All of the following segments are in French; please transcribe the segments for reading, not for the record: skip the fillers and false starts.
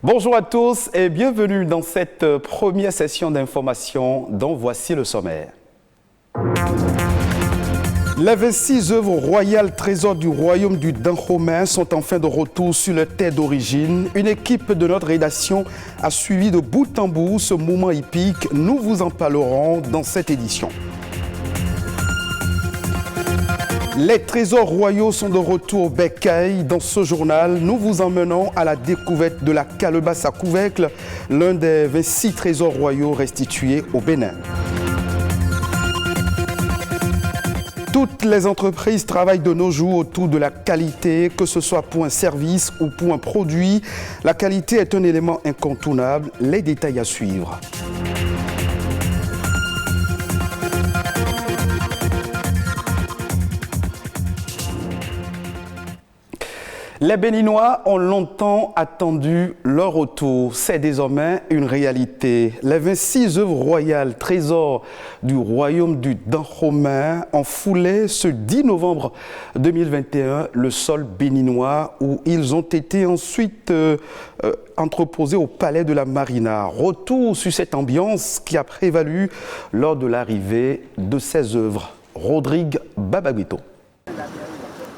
Bonjour à tous et bienvenue dans cette première session d'information dont voici le sommaire. Les 26 œuvres royales trésors du royaume du Dahomey sont enfin de retour sur leur terre d'origine. Une équipe de notre rédaction a suivi de bout en bout ce moment épique. Nous vous en parlerons dans cette édition. Les trésors royaux sont de retour au Bécaye. Dans ce journal, nous vous emmenons à la découverte de la calebasse à couvercle, l'un des 26 trésors royaux restitués au Bénin. Toutes les entreprises travaillent de nos jours autour de la qualité, que ce soit pour un service ou pour un produit. La qualité est un élément incontournable. Les détails à suivre. Les Béninois ont longtemps attendu leur retour. C'est désormais une réalité. Les 26 œuvres royales trésors du royaume du Dahomey ont foulé ce 10 novembre 2021 le sol béninois où ils ont été ensuite entreposés au palais de la Marina. Retour sur cette ambiance qui a prévalu lors de l'arrivée de ces œuvres. Rodrigue Babagüito.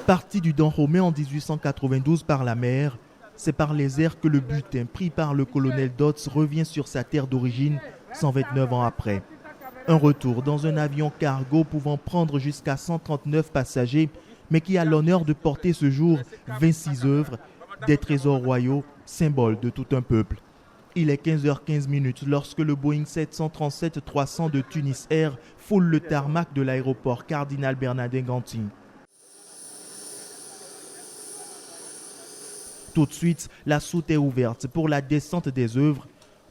Parti du Dahomey en 1892 par la mer, c'est par les airs que le butin pris par le colonel Dodds revient sur sa terre d'origine 129 ans après. Un retour dans un avion cargo pouvant prendre jusqu'à 139 passagers, mais qui a l'honneur de porter ce jour 26 œuvres, des trésors royaux, symboles de tout un peuple. Il est 15h15 lorsque le Boeing 737-300 de Tunis Air foule le tarmac de l'aéroport Cardinal Bernardin Ganti. Tout de suite, la soute est ouverte pour la descente des œuvres.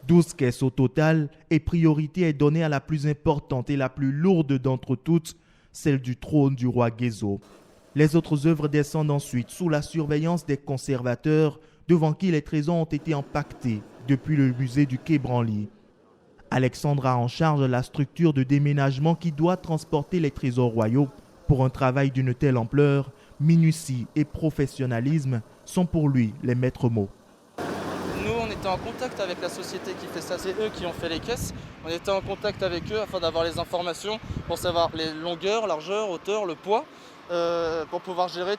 12 caisses au total et priorité est donnée à la plus importante et la plus lourde d'entre toutes, celle du trône du roi Guézo. Les autres œuvres descendent ensuite sous la surveillance des conservateurs devant qui les trésors ont été empaquetés depuis le musée du Quai Branly. Alexandre a en charge la structure de déménagement qui doit transporter les trésors royaux. Pour un travail d'une telle ampleur, minutie et professionnalisme sont pour lui les maîtres mots. Nous, on était en contact avec la société qui fait ça, c'est eux qui ont fait les caisses. On était en contact avec eux afin d'avoir les informations pour savoir les longueurs, largeur, hauteur, le poids, pour pouvoir gérer,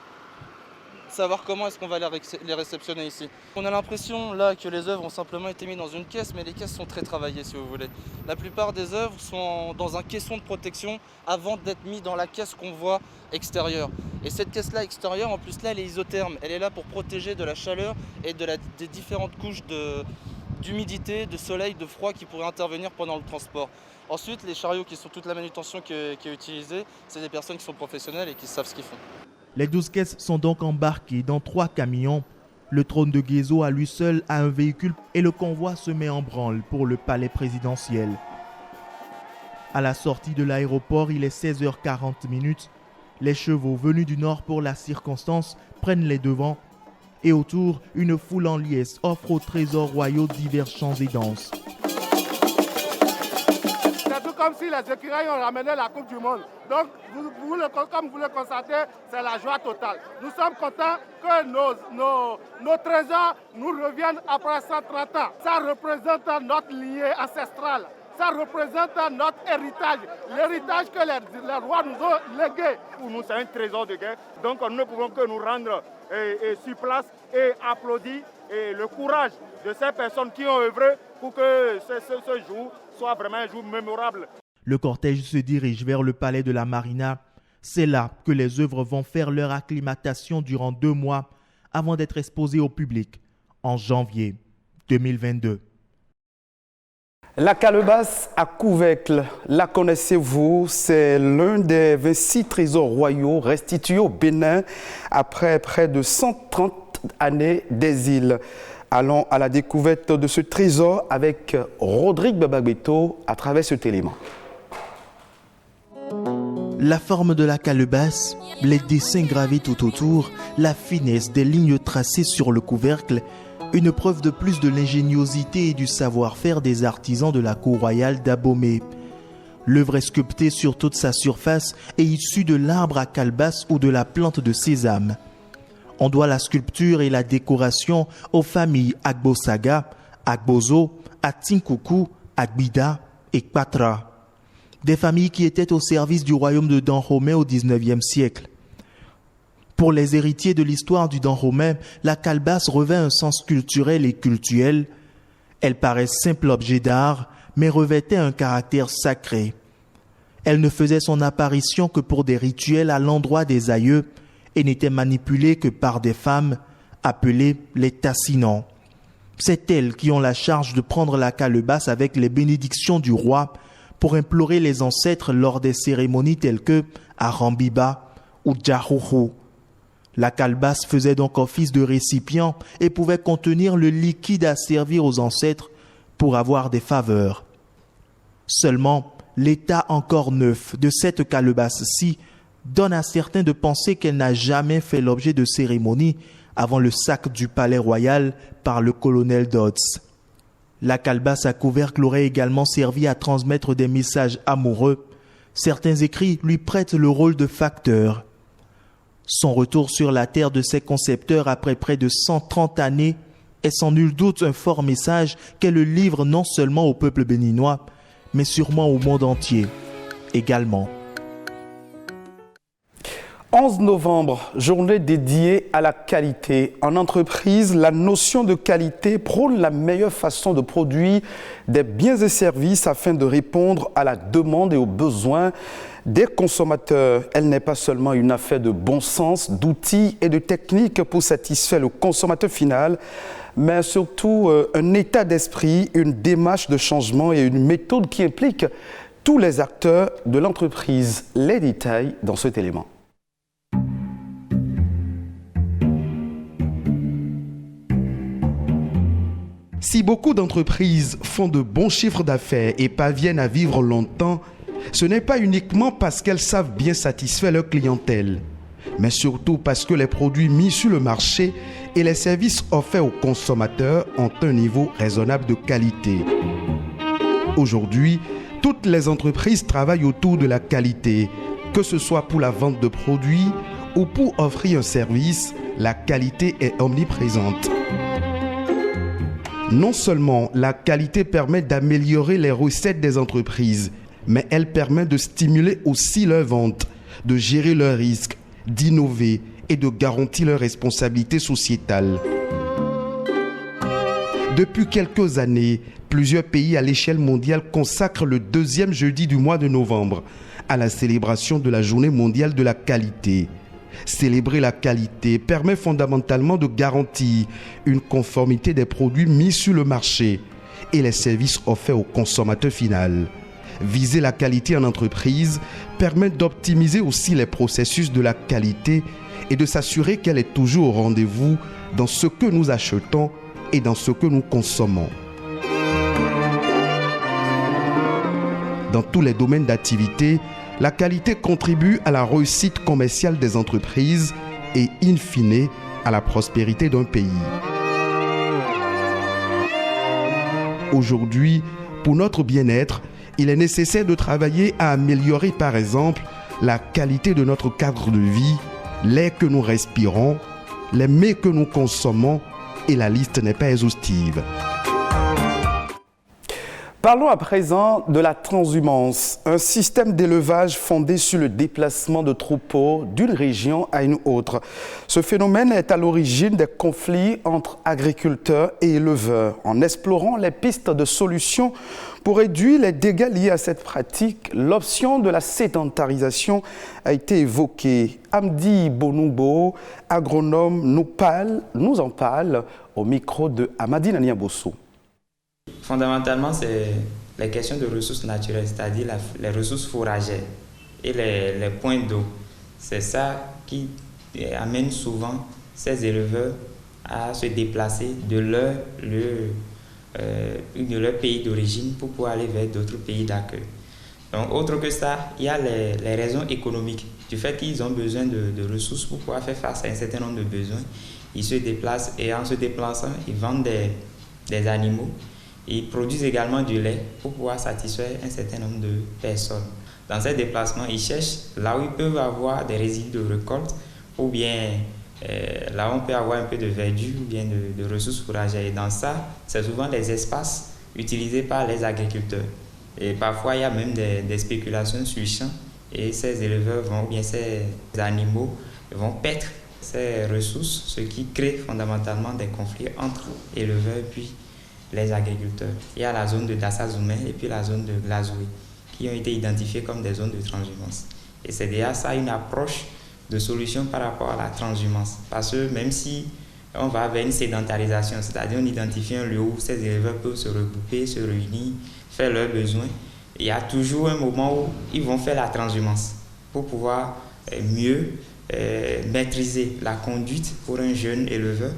savoir comment est-ce qu'on va les réceptionner ici. On a l'impression là que les œuvres ont simplement été mises dans une caisse, mais les caisses sont très travaillées si vous voulez. La plupart des œuvres sont dans un caisson de protection avant d'être mis dans la caisse qu'on voit extérieure. Et cette caisse-là extérieure, en plus là, elle est isotherme. Elle est là pour protéger de la chaleur et des différentes couches d'humidité, de soleil, de froid qui pourraient intervenir pendant le transport. Ensuite, les chariots qui sont toute la manutention qui est utilisée, c'est des personnes qui sont professionnelles et qui savent ce qu'ils font. Les 12 caisses sont donc embarquées dans 3 camions. Le trône de Guézo à lui seul a un véhicule et le convoi se met en branle pour le palais présidentiel. À la sortie de l'aéroport, il est 16h40. Les chevaux venus du nord pour la circonstance prennent les devants et autour, une foule en liesse offre aux trésors royaux divers chants et danses. C'est tout comme si les écureuils ont ramené la Coupe du Monde. Donc, comme vous le constatez, c'est la joie totale. Nous sommes contents que nos trésors nous reviennent après 130 ans. Ça représente notre lignée ancestrale. Ça représente notre héritage, l'héritage que les rois nous ont légué. Pour nous, c'est un trésor de guerre. Donc, nous ne pouvons que nous rendre sur place et applaudir le courage de ces personnes qui ont œuvré pour que ce jour soit vraiment un jour mémorable. Le cortège se dirige vers le palais de la Marina. C'est là que les œuvres vont faire leur acclimatation durant 2 mois avant d'être exposées au public en janvier 2022. La calebasse à couvercle, la connaissez-vous? C'est l'un des 26 trésors royaux restitués au Bénin après près de 130 années d'exil. Allons à la découverte de ce trésor avec Rodrigue Babagüito à travers cet élément. La forme de la calebasse, les dessins gravés tout autour, la finesse des lignes tracées sur le couvercle, une preuve de plus de l'ingéniosité et du savoir-faire des artisans de la cour royale d'Abomey. L'œuvre est sculptée sur toute sa surface et issue de l'arbre à calebasse ou de la plante de sésame. On doit la sculpture et la décoration aux familles Agbosaga, Agbozo, Atinkuku, Agbida et Kpatra. Des familles qui étaient au service du royaume de Dahomey au XIXe siècle. Pour les héritiers de l'histoire du Dahomey, la calebasse revêt un sens culturel et cultuel. Elle paraît simple objet d'art, mais revêtait un caractère sacré. Elle ne faisait son apparition que pour des rituels à l'endroit des aïeux et n'était manipulée que par des femmes appelées les tassinants. C'est elles qui ont la charge de prendre la calebasse avec les bénédictions du roi pour implorer les ancêtres lors des cérémonies telles que Arambiba ou Djahoho. La calebasse faisait donc office de récipient et pouvait contenir le liquide à servir aux ancêtres pour avoir des faveurs. Seulement, l'état encore neuf de cette calebasse-ci donne à certains de penser qu'elle n'a jamais fait l'objet de cérémonies avant le sac du palais royal par le colonel Dodds. La calebasse à couvercle aurait également servi à transmettre des messages amoureux. Certains écrits lui prêtent le rôle de facteur. Son retour sur la terre de ses concepteurs après près de 130 années est sans nul doute un fort message qu'elle livre non seulement au peuple béninois, mais sûrement au monde entier également. 11 novembre, journée dédiée à la qualité. En entreprise, la notion de qualité prône la meilleure façon de produire des biens et services afin de répondre à la demande et aux besoins des consommateurs. Elle n'est pas seulement une affaire de bon sens, d'outils et de techniques pour satisfaire le consommateur final, mais surtout un état d'esprit, une démarche de changement et une méthode qui implique tous les acteurs de l'entreprise. Les détails dans cet élément. Si beaucoup d'entreprises font de bons chiffres d'affaires et parviennent à vivre longtemps, ce n'est pas uniquement parce qu'elles savent bien satisfaire leur clientèle, mais surtout parce que les produits mis sur le marché et les services offerts aux consommateurs ont un niveau raisonnable de qualité. Aujourd'hui, toutes les entreprises travaillent autour de la qualité, que ce soit pour la vente de produits ou pour offrir un service, la qualité est omniprésente. Non seulement la qualité permet d'améliorer les recettes des entreprises, mais elle permet de stimuler aussi leurs ventes, de gérer leurs risques, d'innover et de garantir leur responsabilité sociétale. Depuis quelques années, plusieurs pays à l'échelle mondiale consacrent le deuxième jeudi du mois de novembre à la célébration de la Journée mondiale de la qualité. Célébrer la qualité permet fondamentalement de garantir une conformité des produits mis sur le marché et les services offerts au consommateur final. Viser la qualité en entreprise permet d'optimiser aussi les processus de la qualité et de s'assurer qu'elle est toujours au rendez-vous dans ce que nous achetons et dans ce que nous consommons. Dans tous les domaines d'activité, la qualité contribue à la réussite commerciale des entreprises et, in fine, à la prospérité d'un pays. Aujourd'hui, pour notre bien-être, il est nécessaire de travailler à améliorer, par exemple, la qualité de notre cadre de vie, l'air que nous respirons, les mets que nous consommons, et la liste n'est pas exhaustive. Parlons à présent de la transhumance, un système d'élevage fondé sur le déplacement de troupeaux d'une région à une autre. Ce phénomène est à l'origine des conflits entre agriculteurs et éleveurs. En explorant les pistes de solutions pour réduire les dégâts liés à cette pratique, l'option de la sédentarisation a été évoquée. Amdi Bonoubo, agronome, nous en parle au micro de Amadi Naniabosso. Fondamentalement, c'est les questions de ressources naturelles, c'est-à-dire les ressources fourragères et les points d'eau. C'est ça qui amène souvent ces éleveurs à se déplacer de leur pays d'origine pour pouvoir aller vers d'autres pays d'accueil. Donc, autre que ça, il y a les raisons économiques. Du fait qu'ils ont besoin de ressources pour pouvoir faire face à un certain nombre de besoins, ils se déplacent et en se déplaçant, ils vendent des animaux. Ils produisent également du lait pour pouvoir satisfaire un certain nombre de personnes. Dans ces déplacements, ils cherchent là où ils peuvent avoir des résidus de récolte ou bien là on peut avoir un peu de verdure ou bien de ressources fourragères. Et dans ça, c'est souvent les espaces utilisés par les agriculteurs. Et parfois, il y a même des spéculations sur le champ et ces éleveurs ou bien ces animaux vont perdre ces ressources, ce qui crée fondamentalement des conflits entre éleveurs et puis les agriculteurs. Il y a la zone de Dassazoumé et puis la zone de Glazoué qui ont été identifiées comme des zones de transhumance. Et c'est déjà ça une approche de solution par rapport à la transhumance. Parce que même si on va vers une sédentarisation, c'est-à-dire on identifie un lieu où ces éleveurs peuvent se regrouper, se réunir, faire leurs besoins, il y a toujours un moment où ils vont faire la transhumance pour pouvoir mieux maîtriser la conduite pour un jeune éleveur,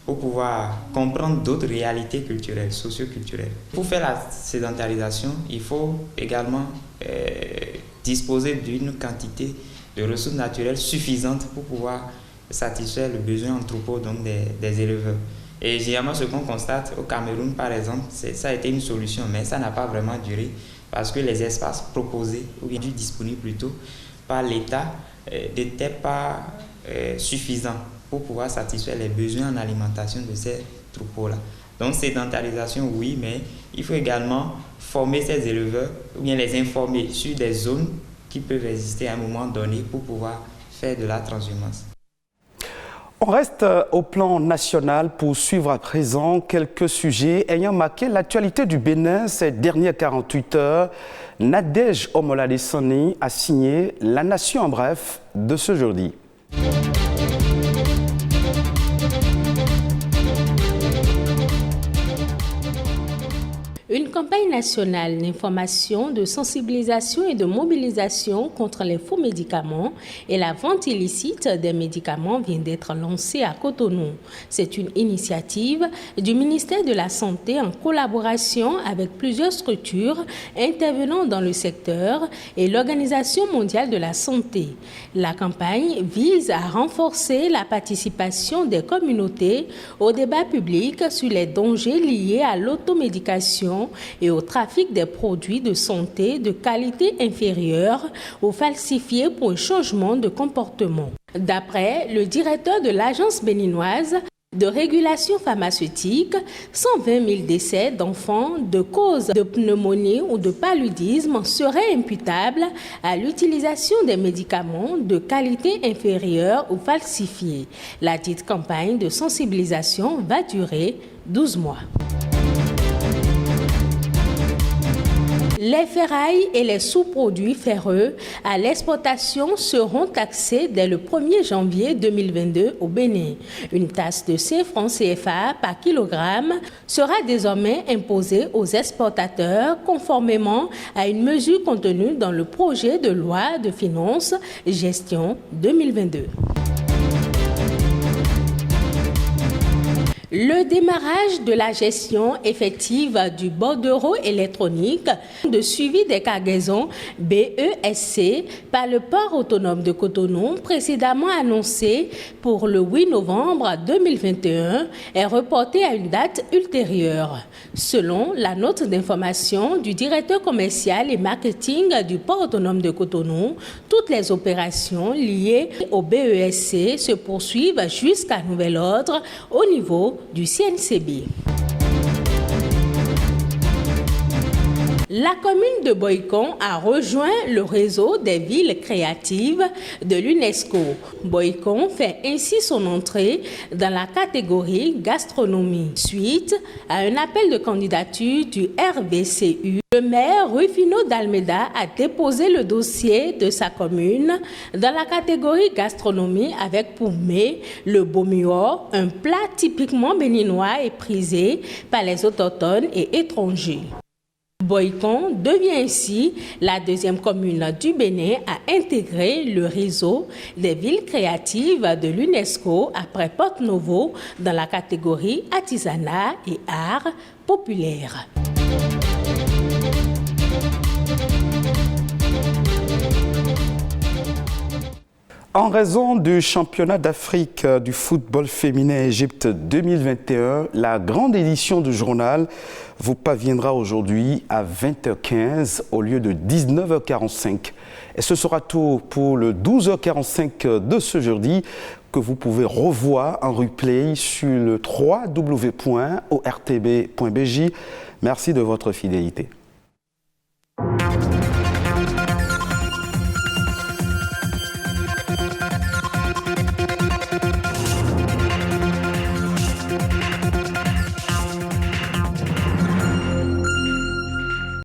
pour pouvoir comprendre d'autres réalités culturelles, socio-culturelles. Pour faire la sédentarisation, il faut également disposer d'une quantité de ressources naturelles suffisantes pour pouvoir satisfaire le besoin en troupeau donc des éleveurs. Et généralement, ce qu'on constate au Cameroun, par exemple, ça a été une solution, mais ça n'a pas vraiment duré parce que les espaces proposés, ou bien disponibles plutôt, par l'État n'étaient pas suffisants pour pouvoir satisfaire les besoins en alimentation de ces troupeaux-là. Donc, sédentarisation, oui, mais il faut également former ces éleveurs ou bien les informer sur des zones qui peuvent exister à un moment donné pour pouvoir faire de la transhumance. On reste au plan national pour suivre à présent quelques sujets ayant marqué l'actualité du Bénin ces dernières 48 heures. Nadège Omoladesani a signé La Nation en bref de ce jeudi. Une campagne nationale d'information, de sensibilisation et de mobilisation contre les faux médicaments et la vente illicite des médicaments vient d'être lancée à Cotonou. C'est une initiative du ministère de la Santé en collaboration avec plusieurs structures intervenant dans le secteur et l'Organisation mondiale de la santé. La campagne vise à renforcer la participation des communautés au débat public sur les dangers liés à l'automédication et au trafic des produits de santé de qualité inférieure ou falsifiés pour un changement de comportement. D'après le directeur de l'agence béninoise de régulation pharmaceutique, 120 000 décès d'enfants de cause de pneumonie ou de paludisme seraient imputables à l'utilisation des médicaments de qualité inférieure ou falsifiés. La dite campagne de sensibilisation va durer 12 mois. Les ferrailles et les sous-produits ferreux à l'exportation seront taxés dès le 1er janvier 2022 au Bénin. Une taxe de 5 francs CFA par kilogramme sera désormais imposée aux exportateurs conformément à une mesure contenue dans le projet de loi de finances gestion 2022. Le démarrage de la gestion effective du bordereau électronique de suivi des cargaisons BESC par le port autonome de Cotonou, précédemment annoncé pour le 8 novembre 2021, est reporté à une date ultérieure. Selon la note d'information du directeur commercial et marketing du port autonome de Cotonou, toutes les opérations liées au BESC se poursuivent jusqu'à nouvel ordre au niveau du CNCB. La commune de Boycon a rejoint le réseau des villes créatives de l'UNESCO. Boycon fait ainsi son entrée dans la catégorie gastronomie. Suite à un appel de candidature du RBCU, le maire Rufino d'Almeida a déposé le dossier de sa commune dans la catégorie gastronomie avec pour mets le bomuor, un plat typiquement béninois et prisé par les autochtones et étrangers. Boycon devient ainsi la deuxième commune du Bénin à intégrer le réseau des villes créatives de l'UNESCO après Porto-Novo dans la catégorie artisanat et art populaire. En raison du championnat d'Afrique du football féminin Égypte 2021, la grande édition du journal vous parviendra aujourd'hui à 20h15 au lieu de 19h45. Et ce sera tout pour le 12h45 de ce jeudi que vous pouvez revoir en replay sur le www.ortb.bj. Merci de votre fidélité.